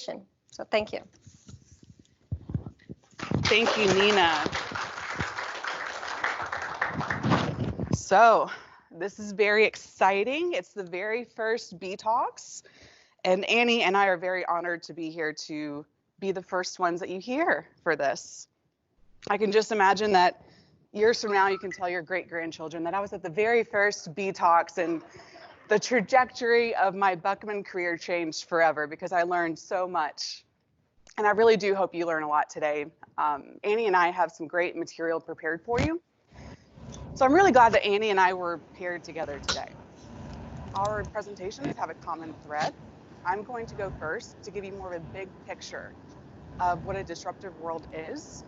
presentation. So thank you. Thank you, Nina. So this is very exciting. It's the very first B Talks, and Annie and I are very honored to be here to be the first ones that you hear for this. I can just imagine that years from now, you can tell your great-grandchildren that I was at the very first B Talks, and the trajectory of my Buckman career changed forever because I learned so much. And I really do hope you learn a lot today. Annie and I have some great material prepared for you. So I'm really glad that Annie and I were paired together today. Our presentations have a common thread. I'm going to go first to give you more of a big picture of what a disruptive world is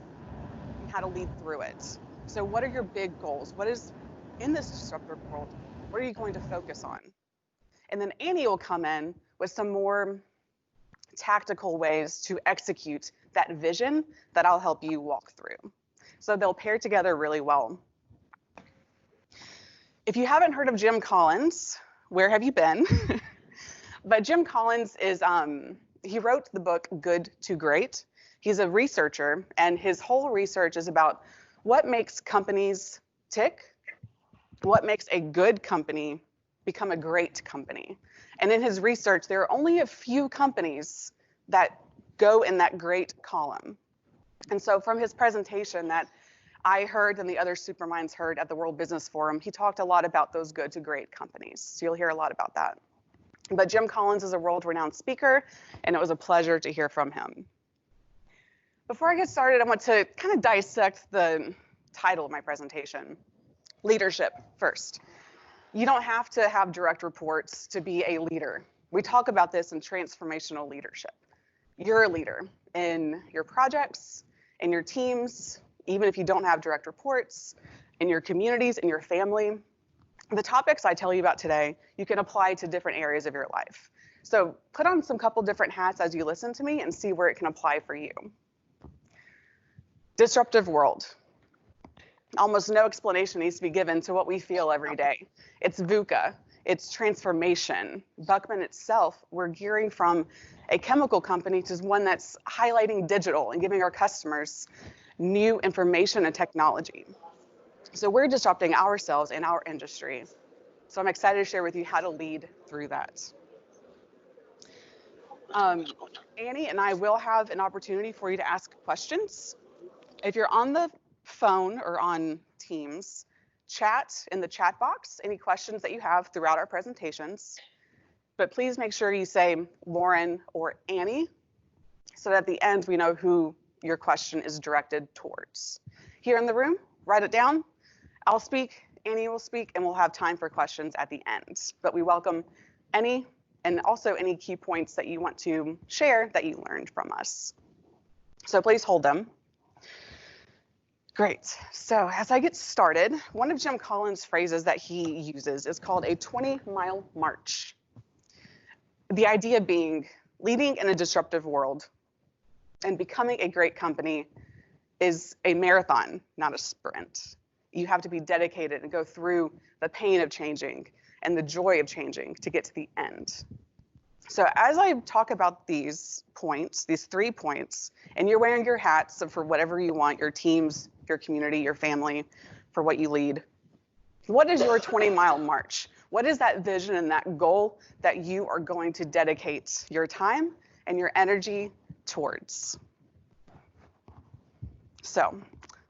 and how to lead through it. So what are your big goals? What is in this disruptive world? What are you going to focus on? And then Annie will come in with some more tactical ways to execute that vision that I'll help you walk through. So they'll pair together really well. If you haven't heard of Jim Collins, where have you been? But Jim Collins is, he wrote the book Good to Great. He's a researcher, and his whole research is about what makes companies tick, what makes a good company become a great company. And in his research, there are only a few companies that go in that great column. And so from his presentation that I heard and the other Superminds heard at the World Business Forum, he talked a lot about those good to great companies. So you'll hear a lot about that. But Jim Collins is a world-renowned speaker, and it was a pleasure to hear from him. Before I get started, I want to kind of dissect the title of my presentation. Leadership first. You don't have to have direct reports to be a leader. We talk about this in transformational leadership. You're a leader in your projects, in your teams, even if you don't have direct reports, in your communities, in your family. The topics I tell you about today, you can apply to different areas of your life. So put on some couple different hats as you listen to me and see where it can apply for you. Disruptive world. Almost no explanation needs to be given to what we feel every day. It's VUCA, it's transformation. Buckman itself, we're gearing from a chemical company to one that's highlighting digital and giving our customers new information and technology. So we're disrupting ourselves and our industry. So I'm excited to share with you how to lead through that. Annie and I will have an opportunity for you to ask questions. If you're on the phone or on Teams, chat in the chat box any questions that you have throughout our presentations. But please make sure you say Lauren or Annie so that at the end we know who your question is directed towards. Here in the room, write it down. I'll speak, Annie will speak, and we'll have time for questions at the end. But we welcome any and also any key points that you want to share that you learned from us. So please hold them. Great. So as I get started, one of Jim Collins' phrases that he uses is called a 20-mile march. The idea being leading in a disruptive world and becoming a great company is a marathon, not a sprint. You have to be dedicated and go through the pain of changing and the joy of changing to get to the end. So as I talk about these points, these 3 points, and you're wearing your hats for whatever you want, your teams, your community, your family, for what you lead, what is your 20-mile march? What is that vision and that goal that you are going to dedicate your time and your energy towards? So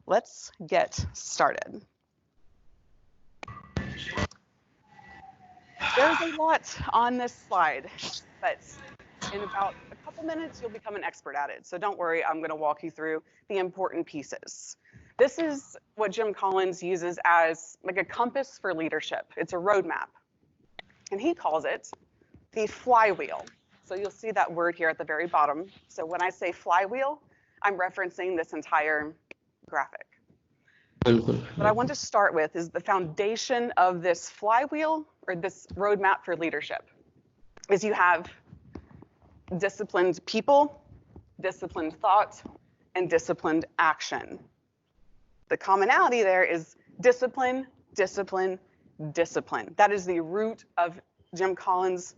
let's get started. There's a lot on this slide, but in about a couple minutes, you'll become an expert at it. So don't worry, I'm going to walk you through the important pieces. This is what Jim Collins uses as like a compass for leadership. It's a roadmap, and he calls it the flywheel. So you'll see that word here at the very bottom. So when I say flywheel, I'm referencing this entire graphic. What I want to start with is the foundation of this flywheel or this roadmap for leadership is you have disciplined people, disciplined thought, and disciplined action. The commonality there is discipline, discipline, discipline. That is the root of Jim Collins'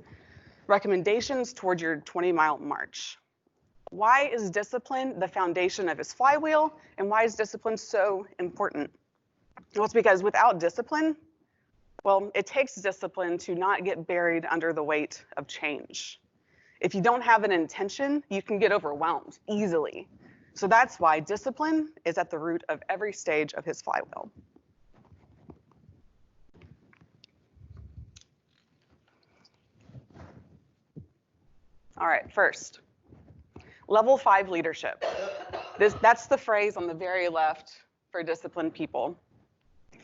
recommendations toward your 20-mile march. Why is discipline the foundation of his flywheel, and why is discipline so important? Well, it's because without discipline, well, it takes discipline to not get buried under the weight of change. If you don't have an intention, you can get overwhelmed easily. So that's why discipline is at the root of every stage of his flywheel. All right, first, level 5 leadership. That's the phrase on the very left for disciplined people.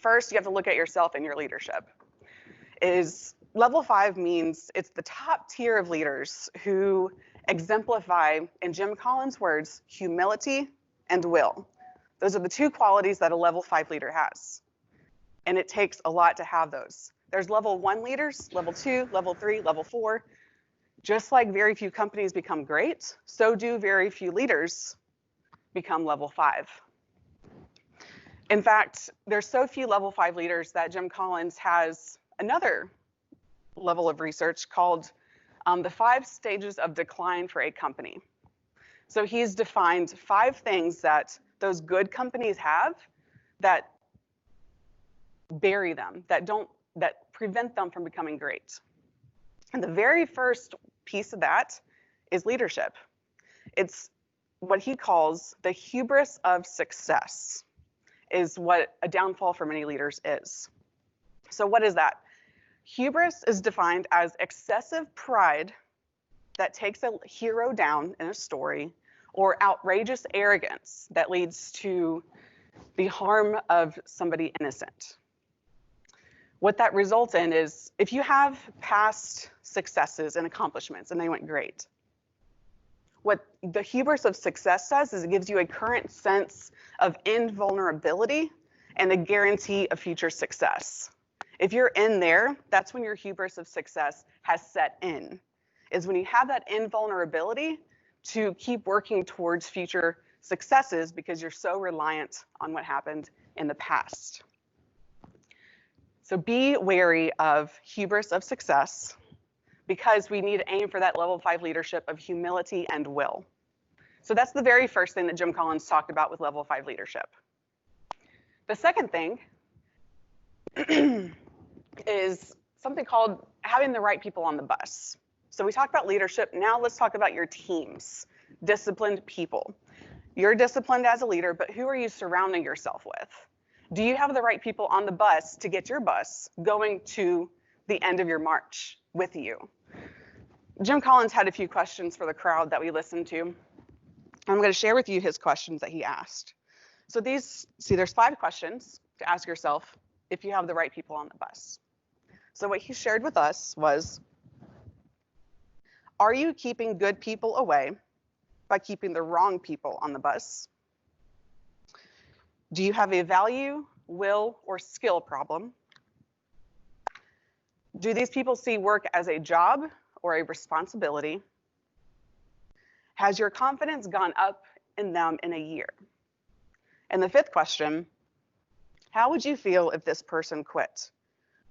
First, you have to look at yourself and your leadership. Level 5 means it's the top tier of leaders who exemplify, in Jim Collins' words, humility and will. Those are the two qualities that a level 5 leader has. And it takes a lot to have those. There's level 1 leaders, level 2, level 3, level 4. Just like very few companies become great, so do very few leaders become level 5. In fact, there's so few level 5 leaders that Jim Collins has another level of research called the 5 stages of decline for a company. So he's defined 5 things that those good companies have that bury them, that prevent them from becoming great. And the very first piece of that is leadership. It's what he calls the hubris of success, is what a downfall for many leaders is. So what is that? Hubris is defined as excessive pride that takes a hero down in a story, or outrageous arrogance that leads to the harm of somebody innocent. What that results in is, if you have past successes and accomplishments and they went great, what the hubris of success does is it gives you a current sense of invulnerability and a guarantee of future success. If you're in there, that's when your hubris of success has set in, is when you have that invulnerability to keep working towards future successes because you're so reliant on what happened in the past. So be wary of hubris of success, because we need to aim for that level 5 leadership of humility and will. So that's the very first thing that Jim Collins talked about with level 5 leadership. The second thing is something called having the right people on the bus. So we talked about leadership. Now let's talk about your teams, disciplined people. You're disciplined as a leader, but who are you surrounding yourself with? Do you have the right people on the bus to get your bus going to the end of your march with you? Jim Collins had a few questions for the crowd that we listened to. I'm going to share with you his questions that he asked. So there's 5 questions to ask yourself if you have the right people on the bus. So what he shared with us was, are you keeping good people away by keeping the wrong people on the bus? Do you have a value, will, or skill problem? Do these people see work as a job or a responsibility? Has your confidence gone up in them in a year? And the 5th question, how would you feel if this person quit?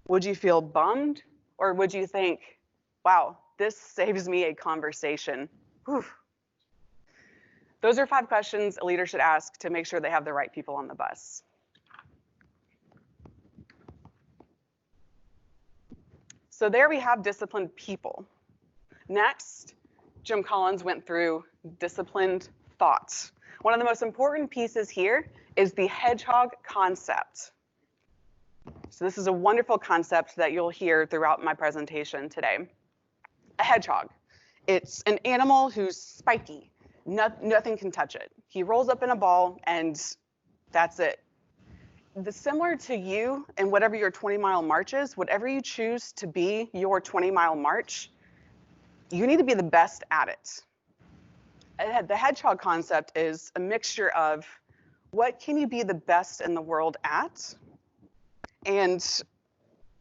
Would you feel bummed, or would you think, wow, this saves me a conversation? Whew. Those are 5 questions a leader should ask to make sure they have the right people on the bus. So there we have disciplined people. Next, Jim Collins went through disciplined thought. One of the most important pieces here is the hedgehog concept. So this is a wonderful concept that you'll hear throughout my presentation today. A hedgehog. It's an animal who's spiky. Nothing can touch it. He rolls up in a ball and that's it. Similar to you and whatever your 20-mile march is, whatever you choose to be your 20-mile march, you need to be the best at it. The hedgehog concept is a mixture of what can you be the best in the world at, and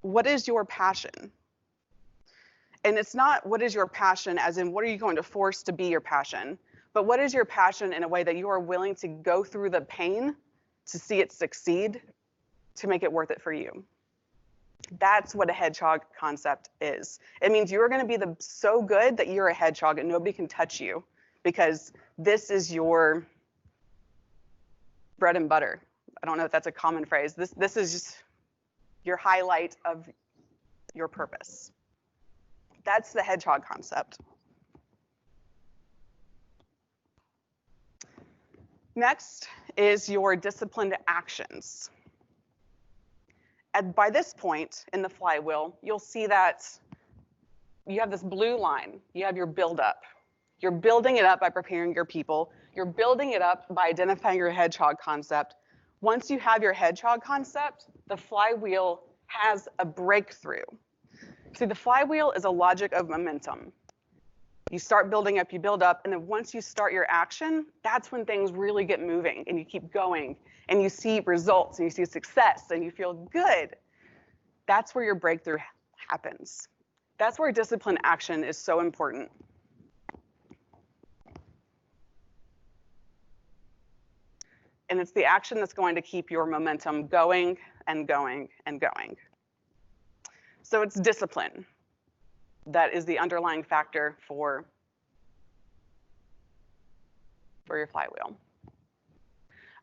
what is your passion? And it's not what is your passion as in what are you going to force to be your passion, but what is your passion in a way that you are willing to go through the pain to see it succeed, to make it worth it for you. That's what a hedgehog concept is. It means you're going to be so good that you're a hedgehog and nobody can touch you because this is your bread and butter. I don't know if that's a common phrase. This is just your highlight of your purpose. That's the hedgehog concept. Next is your disciplined actions. By this point in the flywheel, you'll see that you have this blue line. You have your build up. You're building it up by preparing your people. You're building it up by identifying your hedgehog concept. Once you have your hedgehog concept, the flywheel has a breakthrough. See, the flywheel is a logic of momentum. You start building up, you build up, and then once you start your action, that's when things really get moving and you keep going and you see results and you see success and you feel good. That's where your breakthrough happens. That's where disciplined action is so important. And it's the action that's going to keep your momentum going and going and going. So it's discipline that is the underlying factor for your flywheel.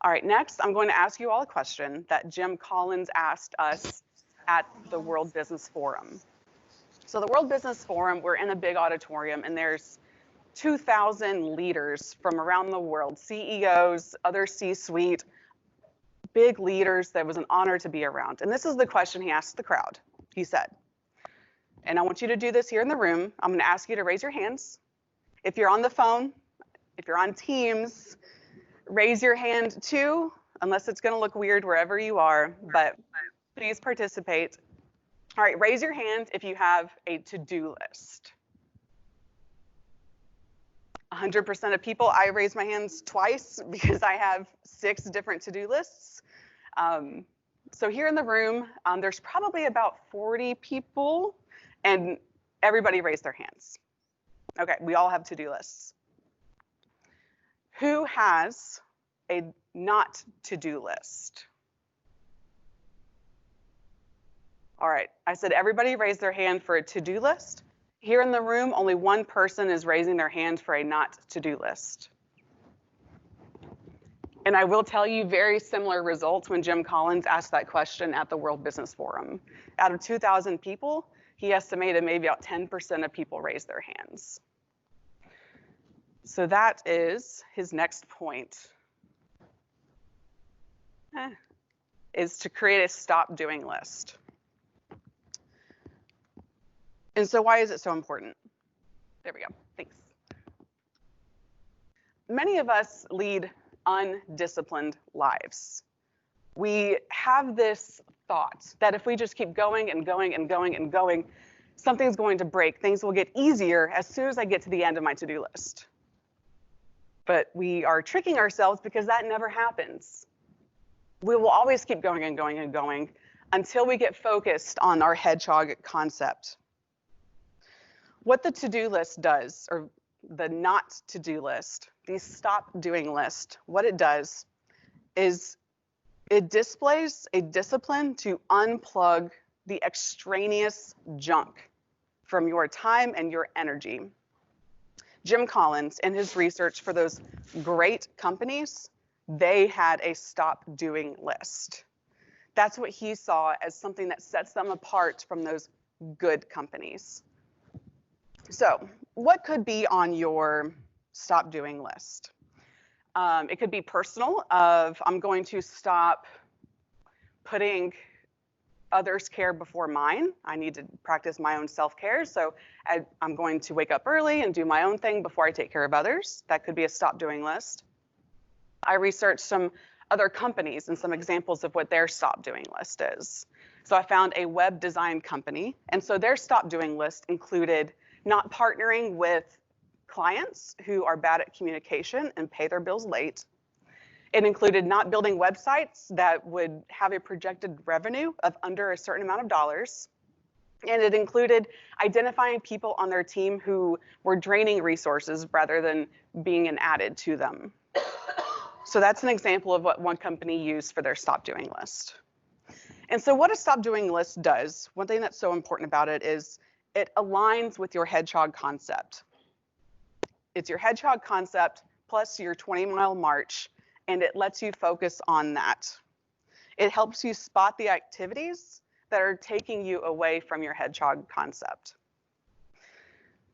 All right, next I'm going to ask you all a question that Jim Collins asked us at the World Business Forum. So the World Business Forum, we're in a big auditorium and there's 2,000 leaders from around the world, CEOs, other C-suite, big leaders that was an honor to be around. And this is the question he asked the crowd. He said, and I want you to do this here in the room. I'm going to ask you to raise your hands. If you're on the phone, if you're on Teams, raise your hand too, unless it's going to look weird wherever you are, but please participate. All right, raise your hand if you have a to-do list. 100% of people, I raise my hands twice because I have 6 different to-do lists. So here in the room, there's probably about 40 people, and everybody raised their hands. Okay, we all have to-do lists. Who has a not to-do list? All right, I said everybody raised their hand for a to-do list. Here in the room, only one person is raising their hand for a not to-do list. And I will tell you very similar results when Jim Collins asked that question at the World Business Forum. Out of 2,000 people, he estimated maybe about 10% of people raised their hands. So that is his next point, is to create a stop doing list. And so why is it so important? There we go, thanks. Many of us lead undisciplined lives. We have this thought that if we just keep going and going and going and going, something's going to break. Things will get easier as soon as I get to the end of my to-do list. But we are tricking ourselves because that never happens. We will always keep going and going and going until we get focused on our hedgehog concept. What the to-do list does, or the not to-do list, the stop doing list, what it does is it displays a discipline to unplug the extraneous junk from your time and your energy. Jim Collins, in his research for those great companies, they had a stop doing list. That's what he saw as something that sets them apart from those good companies. So what could be on your stop doing list? It could be personal, of I'm going to stop putting others' care before mine. I need to practice my own self-care, so I'm going to wake up early and do my own thing before I take care of others. That could be a stop doing list. I researched some other companies and some examples of what their stop doing list is. So I found a web design company, and so their stop doing list included not partnering with clients who are bad at communication and pay their bills late. It included not building websites that would have a projected revenue of under a certain amount of dollars. And it included identifying people on their team who were draining resources rather than being an added to them. So that's an example of what one company used for their stop doing list. And so what a stop doing list does, one thing that's so important about it is it aligns with your hedgehog concept. It's your hedgehog concept plus your 20-mile march, and it lets you focus on that. It helps you spot the activities that are taking you away from your hedgehog concept.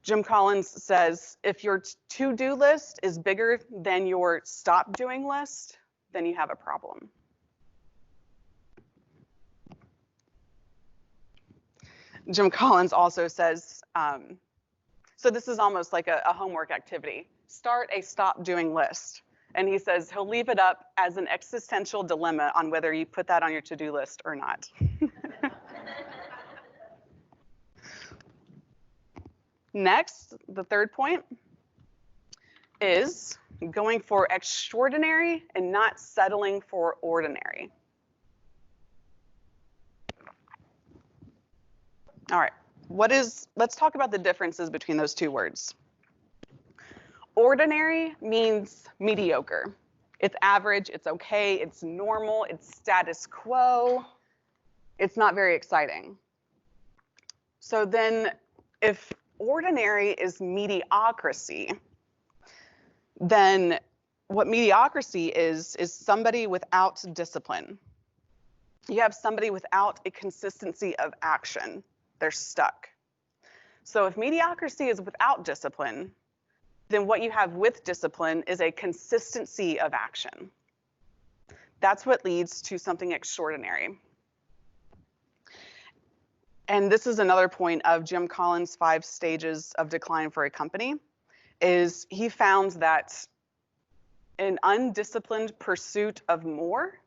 Jim Collins says, if your to-do list is bigger than your stop doing list, then you have a problem. Jim Collins also says, so this is almost like a homework activity. Start a stop doing list. And he says he'll leave it up as an existential dilemma on whether you put that on your to-do list or not. Next, the third point is going for extraordinary and not settling for ordinary. All right, let's talk about the differences between those two words. Ordinary means mediocre. It's average, it's okay, it's normal, it's status quo. It's not very exciting. So then if ordinary is mediocrity, then what mediocrity is somebody without discipline. You have somebody without a consistency of action. They're stuck. So if mediocrity is without discipline, then what you have with discipline is a consistency of action. That's what leads to something extraordinary. And this is another point of Jim Collins' 5 stages of decline for a company, is he found that an undisciplined pursuit of more,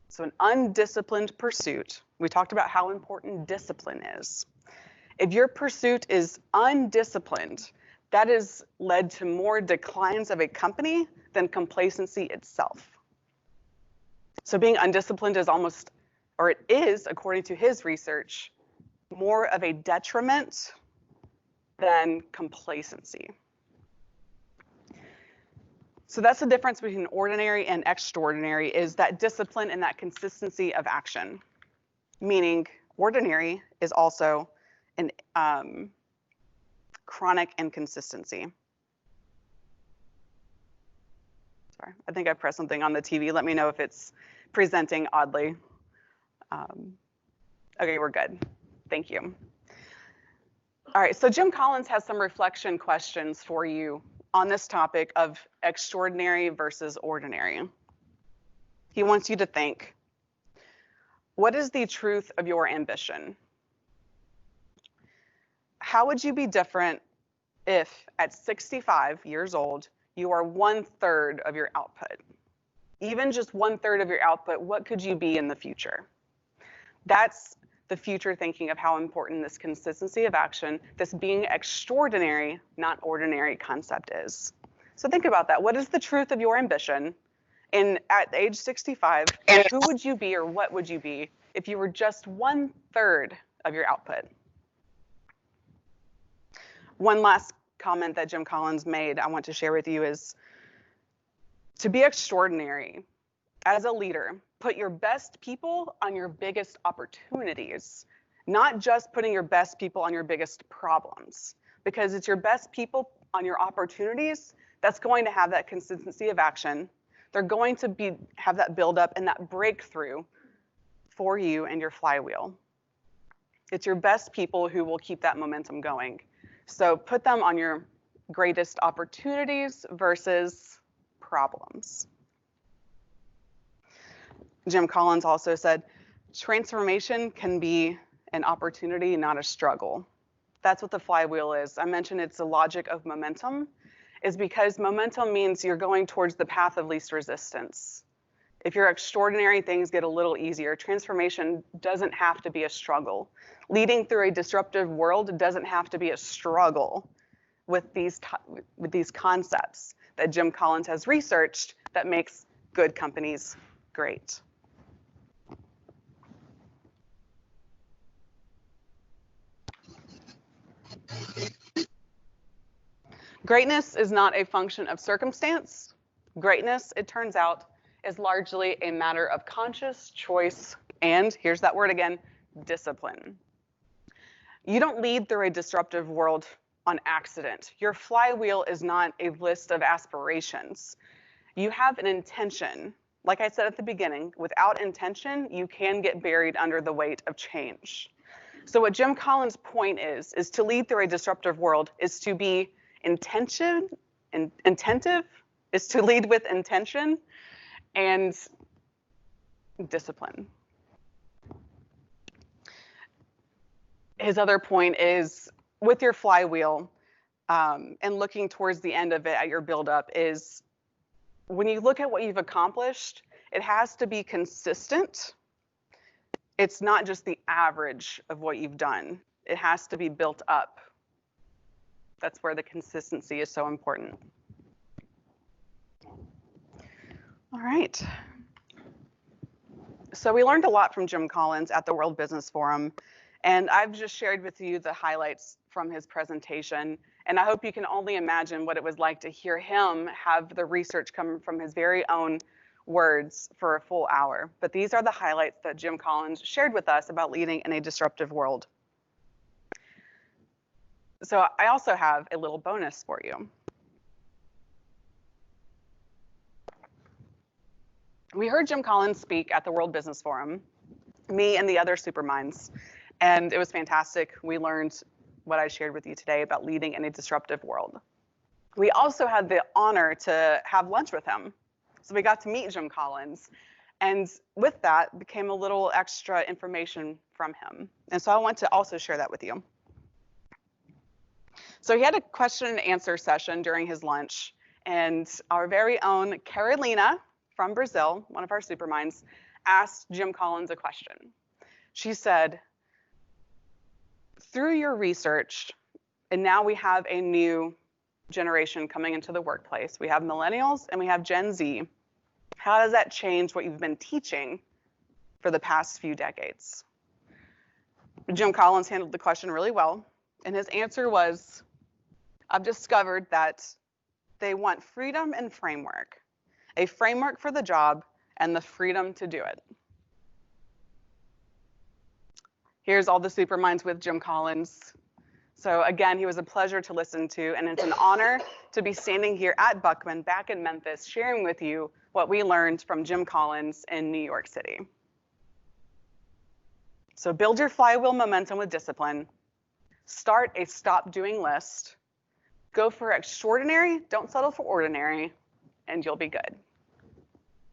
so an undisciplined pursuit, we talked about how important discipline is. If your pursuit is undisciplined, that has led to more declines of a company than complacency itself. So being undisciplined is almost, or it is, according to his research, more of a detriment than complacency. So that's the difference between ordinary and extraordinary, is that discipline and that consistency of action. Meaning ordinary is also an chronic inconsistency. Sorry, I think I pressed something on the TV. Let me know if it's presenting oddly. Okay, we're good. Thank you. All right, so Jim Collins has some reflection questions for you on this topic of extraordinary versus ordinary. He wants you to think, what is the truth of your ambition? How would you be different if at 65 years old, you are 1/3 of your output? Even just 1/3 of your output, what could you be in the future? That's the future thinking of how important this consistency of action, this being extraordinary, not ordinary concept is. So think about that. What is the truth of your ambition? And at age 65, who would you be or what would you be if you were just 1/3 of your output? One last comment that Jim Collins made I want to share with you is to be extraordinary as a leader, put your best people on your biggest opportunities, not just putting your best people on your biggest problems, because it's your best people on your opportunities that's going to have that consistency of action. They're going to have that buildup and that breakthrough for you and your flywheel. It's your best people who will keep that momentum going. So put them on your greatest opportunities versus problems. Jim Collins also said, transformation can be an opportunity, not a struggle. That's what the flywheel is. I mentioned it's the logic of momentum, is because momentum means you're going towards the path of least resistance. If you're extraordinary, things get a little easier. Transformation doesn't have to be a struggle. Leading through a disruptive world doesn't have to be a struggle with these concepts that Jim Collins has researched that makes good companies great. Greatness is not a function of circumstance. Greatness, it turns out, is largely a matter of conscious choice and, here's that word again, discipline. You don't lead through a disruptive world on accident. Your flywheel is not a list of aspirations. You have an intention. Like I said at the beginning, without intention, you can get buried under the weight of change. So what Jim Collins' point is to lead through a disruptive world is to be attentive, is to lead with intention and discipline. His other point is with your flywheel and looking towards the end of it at your buildup is when you look at what you've accomplished, it has to be consistent. It's not just the average of what you've done. It has to be built up. That's where the consistency is so important. All right. So we learned a lot from Jim Collins at the World Business Forum, and I've just shared with you the highlights from his presentation. And I hope you can only imagine what it was like to hear him have the research come from his very own words for a full hour. But these are the highlights that Jim Collins shared with us about leading in a disruptive world. So I also have a little bonus for you. We heard Jim Collins speak at the World Business Forum, me and the other superminds, and it was fantastic. We learned what I shared with you today about leading in a disruptive world. We also had the honor to have lunch with him. So we got to meet Jim Collins. And with that became a little extra information from him. And so I want to also share that with you. So he had a question and answer session during his lunch. And our very own Carolina from Brazil, one of our superminds, asked Jim Collins a question. She said, through your research, and now we have a new generation coming into the workplace. We have millennials and we have Gen Z. How does that change what you've been teaching for the past few decades? Jim Collins handled the question really well, and his answer was, I've discovered that they want freedom and framework, a framework for the job and the freedom to do it. Here's all the superminds with Jim Collins. So again, he was a pleasure to listen to, and it's an honor to be standing here at Buckman back in Memphis, sharing with you what we learned from Jim Collins in New York City. So build your flywheel momentum with discipline. Start a stop doing list. Go for extraordinary, don't settle for ordinary, and you'll be good.